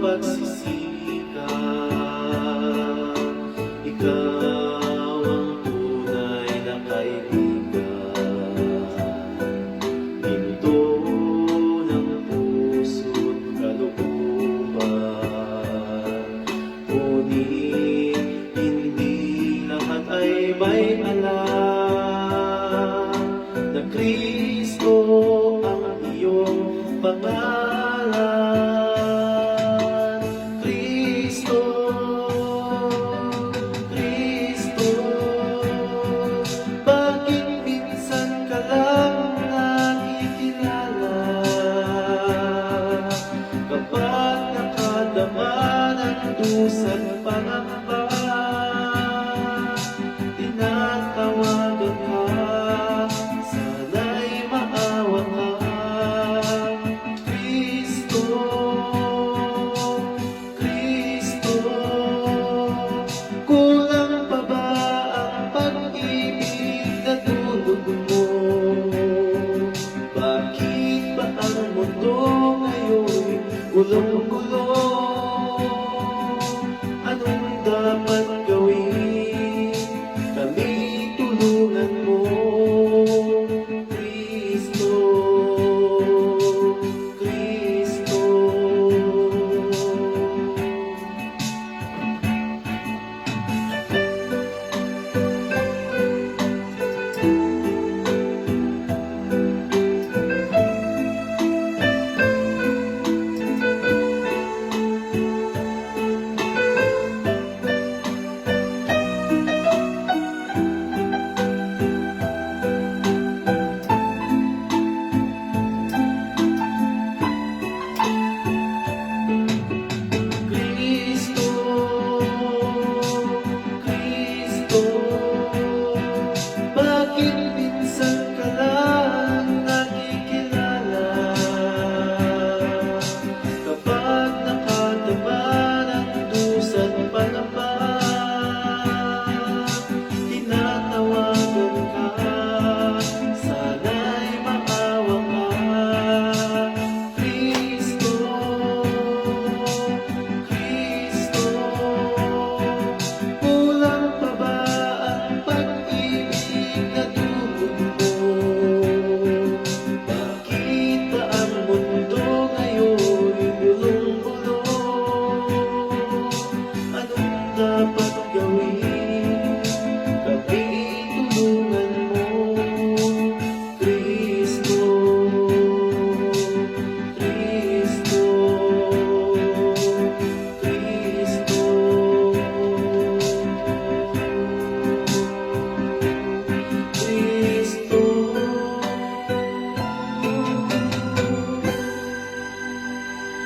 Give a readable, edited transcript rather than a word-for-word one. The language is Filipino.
pagsisikap. Ikaw ang tunay na kaibigan, ginto ng puso't kalooban. Ngunit hindi lahat ay may alam na Kristo ang iyong pangalan. Kristo, Kristo, bakit minsan ka lang nakikilala? Kapag nakadama ng dusang pangamba, tinatawagan ka, sana'y maawa ka. Kristo, Kristo, kulang pa ba ang pag-ibig na dulot mo? Bakit ba ang mundo ngayon gulong-gulo?